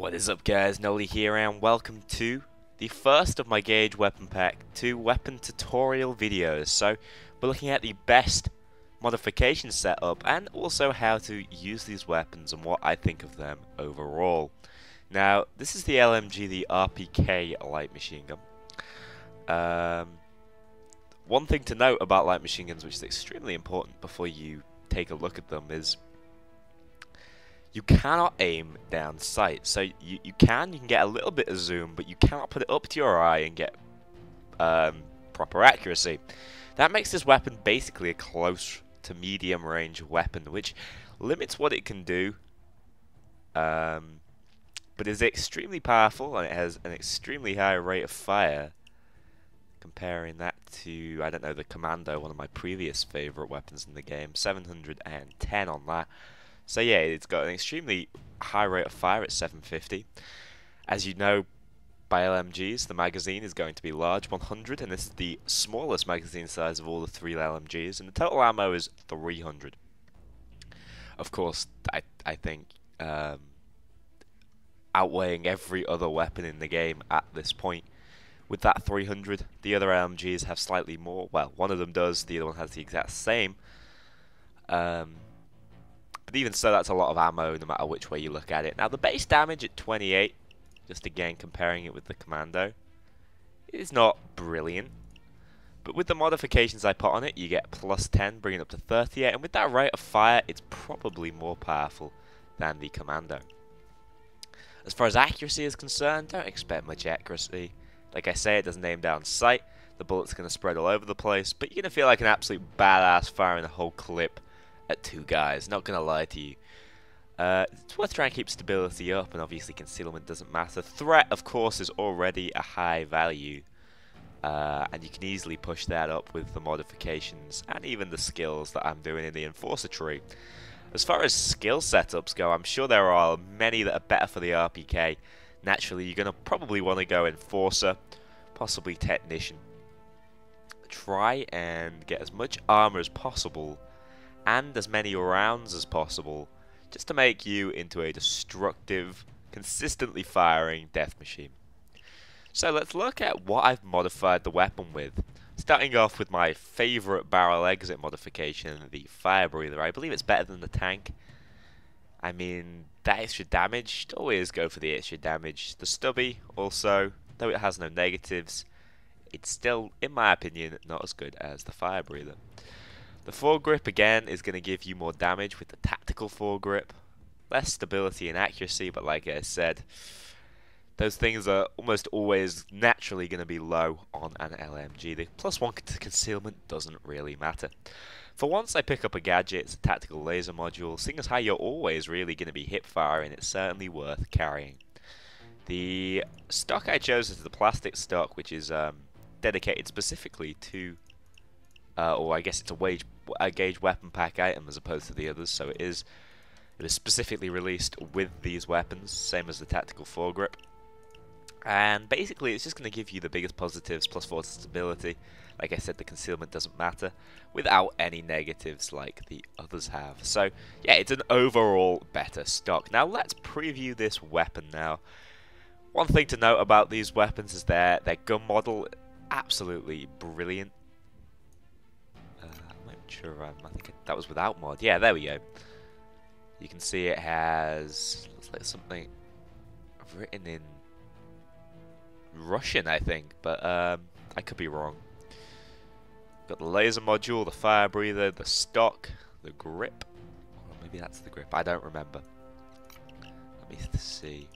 What is up, guys? Nolly here and welcome to the first of my Gage weapon pack 2 weapon tutorial videos. So we're looking at the best modification setup and also how to use these weapons and what I think of them overall. Now this is the LMG, the RPK light machine gun. One thing to note about light machine guns, which is extremely important before you take a look at them, is you cannot aim down sight. So you can get a little bit of zoom, but you cannot put it up to your eye and get proper accuracy. That makes this weapon basically a close to medium range weapon, which limits what it can do, but is extremely powerful and it has an extremely high rate of fire. Comparing that to, I don't know, the Commando, one of my previous favourite weapons in the game, 710 on that. So yeah, it's got an extremely high rate of fire at 750. As you know, by LMGs, the magazine is going to be large, 100, and this is the smallest magazine size of all the 3 LMGs, and the total ammo is 300. Of course, I think outweighing every other weapon in the game at this point. With that 300, the other LMGs have slightly more. Well, one of them does, the other one has the exact same. But even so, that's a lot of ammo no matter which way you look at it. Now the base damage at 28, just again comparing it with the Commando, is not brilliant. But with the modifications I put on it, you get plus 10, bringing it up to 38. And with that rate of fire, it's probably more powerful than the Commando. As far as accuracy is concerned, don't expect much accuracy. Like I say, it doesn't aim down sight. The bullet's going to spread all over the place. But you're going to feel like an absolute badass firing a whole clip at 2 guys, not gonna lie to you. It's worth trying to keep stability up, and obviously concealment doesn't matter. Threat, of course, is already a high value, and you can easily push that up with the modifications and even the skills that I'm doing in the Enforcer tree. As far as skill setups go, I'm sure there are many that are better for the RPK. Naturally, you're gonna probably want to go Enforcer, possibly Technician. Try and get as much armor as possible and as many rounds as possible, just to make you into a destructive, consistently firing death machine. So let's look at what I've modified the weapon with. Starting off with my favourite barrel exit modification, the fire breather. I believe it's better than the tank. I mean, that extra damage, always go for the extra damage. The stubby, also, though it has no negatives, it's still, in my opinion, not as good as the fire breather. The foregrip again is going to give you more damage with the tactical foregrip, less stability and accuracy, but like I said, those things are almost always naturally going to be low on an LMG. The +1 to concealment doesn't really matter. For once I pick up a gadget, it's a tactical laser module. Seeing as how you're always really going to be hip firing, it's certainly worth carrying. The stock I chose is the plastic stock, which is dedicated specifically to or I guess it's a Gage weapon pack item as opposed to the others, so it is specifically released with these weapons, same as the tactical foregrip. And basically it's just going to give you the biggest positives, +4 to stability. Like I said, the concealment doesn't matter, without any negatives like the others have. So yeah, it's an overall better stock. Now let's preview this weapon now. One thing to note about these weapons is their gun model, absolutely brilliant. Sure, I think that was without mod. Yeah, there we go. You can see it has, looks like something written in Russian, I think, but I could be wrong. Got the laser module, the fire breather, the stock, the grip. Or maybe that's the grip. I don't remember. Let me see.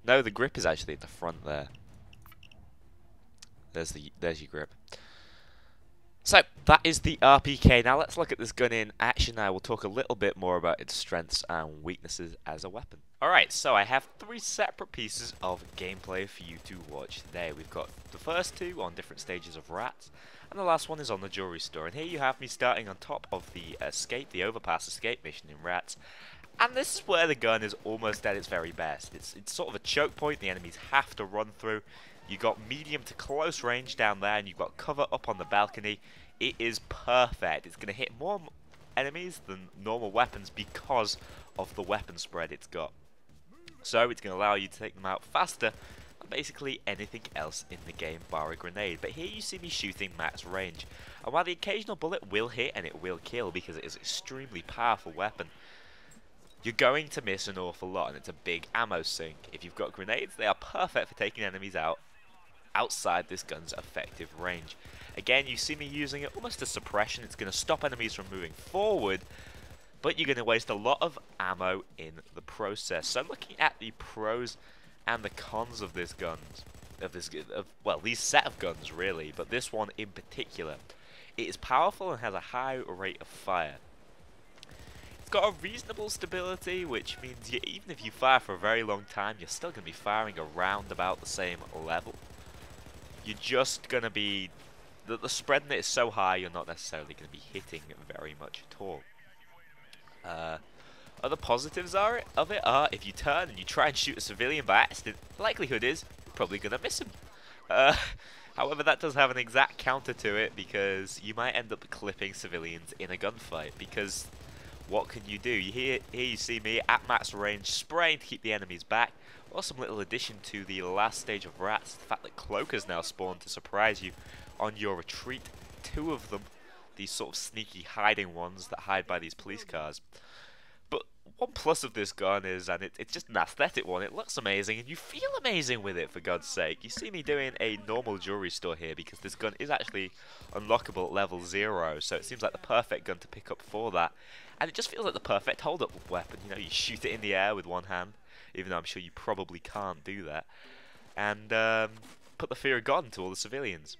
No, the grip is actually at the front there. There's your grip. So, that is the RPK. Now let's look at this gun in action. I will talk a little bit more about its strengths and weaknesses as a weapon. Alright, so I have 3 separate pieces of gameplay for you to watch today. We've got the first 2 on different stages of Rats, and the last one is on the jewelry store. And here you have me starting on top of the escape, the overpass escape mission in Rats. And this is where the gun is almost at its very best. It's sort of a choke point the enemies have to run through. You've got medium to close range down there, and you've got cover up on the balcony. It is perfect. It's going to hit more enemies than normal weapons because of the weapon spread it's got. So it's going to allow you to take them out faster than basically anything else in the game bar a grenade. But here you see me shooting max range. And while the occasional bullet will hit and it will kill because it is an extremely powerful weapon, you're going to miss an awful lot, and it's a big ammo sink. If you've got grenades, they are perfect for taking enemies out outside this gun's effective range. Again, you see me using it almost as suppression. It's going to stop enemies from moving forward, but you're going to waste a lot of ammo in the process. So looking at the pros and the cons of this these set of guns really, but this one in particular, it is powerful and has a high rate of fire. It's got a reasonable stability, which means even if you fire for a very long time, you're still going to be firing around about the same level. You're just going to be... The spread in it is so high, you're not necessarily going to be hitting very much at all. Other positives of it are, if you turn and you try and shoot a civilian by accident, the likelihood is you're probably going to miss him. However, that does have an exact counter to it, because you might end up clipping civilians in a gunfight, because what can you do? Here you see me at max range spraying to keep the enemies back. Awesome little addition to the last stage of rats, the fact that cloakers now spawn to surprise you on your retreat. 2 of them, these sort of sneaky hiding ones that hide by these police cars. But one plus of this gun is, and it's just an aesthetic one, it looks amazing and you feel amazing with it, for God's sake. You see me doing a normal jewelry store here because this gun is actually unlockable at level 0, so it seems like the perfect gun to pick up for that. And it just feels like the perfect hold-up weapon. You know, you shoot it in the air with one hand, even though I'm sure you probably can't do that, and put the fear of God into all the civilians.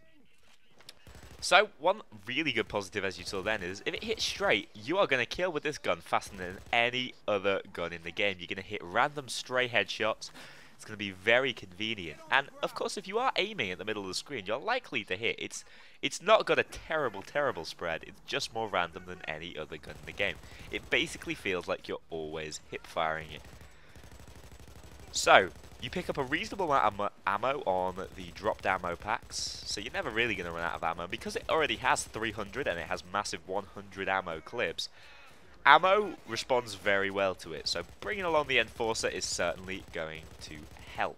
So, one really good positive, as you saw then, is if it hits straight, you are going to kill with this gun faster than any other gun in the game. You're going to hit random stray headshots. It's going to be very convenient. And, of course, if you are aiming at the middle of the screen, you're likely to hit. It's not got a terrible spread. It's just more random than any other gun in the game. It basically feels like you're always hip-firing it. So, you pick up a reasonable amount of ammo on the dropped ammo packs, so you're never really going to run out of ammo. Because it already has 300 and it has massive 100 ammo clips, ammo responds very well to it, so bringing along the Enforcer is certainly going to help.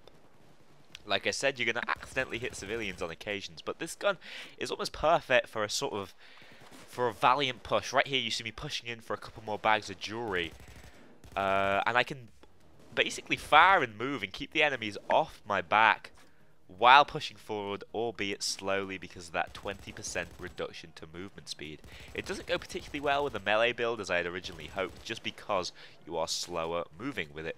Like I said, you're going to accidentally hit civilians on occasions, but this gun is almost perfect for a valiant push. Right here you see me pushing in for a couple more bags of jewelry, and I can basically fire and move and keep the enemies off my back while pushing forward, albeit slowly, because of that 20% reduction to movement speed. It doesn't go particularly well with the melee build as I had originally hoped, just because you are slower moving with it.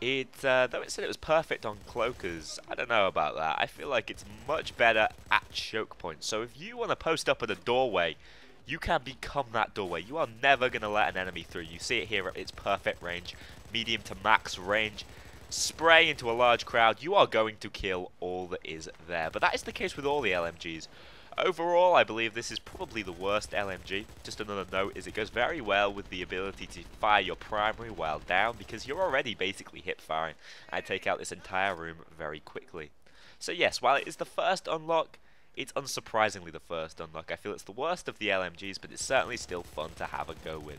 Though it said it was perfect on cloakers, I don't know about that. I feel like it's much better at choke points. So if you want to post up at a doorway, you can become that doorway. You are never going to let an enemy through. You see it here at its perfect range, medium to max range. Spray into a large crowd, you are going to kill all that is there. But that is the case with all the LMGs. Overall, I believe this is probably the worst LMG. Just another note is it goes very well with the ability to fire your primary while down, because you're already basically hip firing. I take out this entire room very quickly. So yes, while it is the first unlock, it's unsurprisingly the first unlock. I feel it's the worst of the LMGs, but it's certainly still fun to have a go with.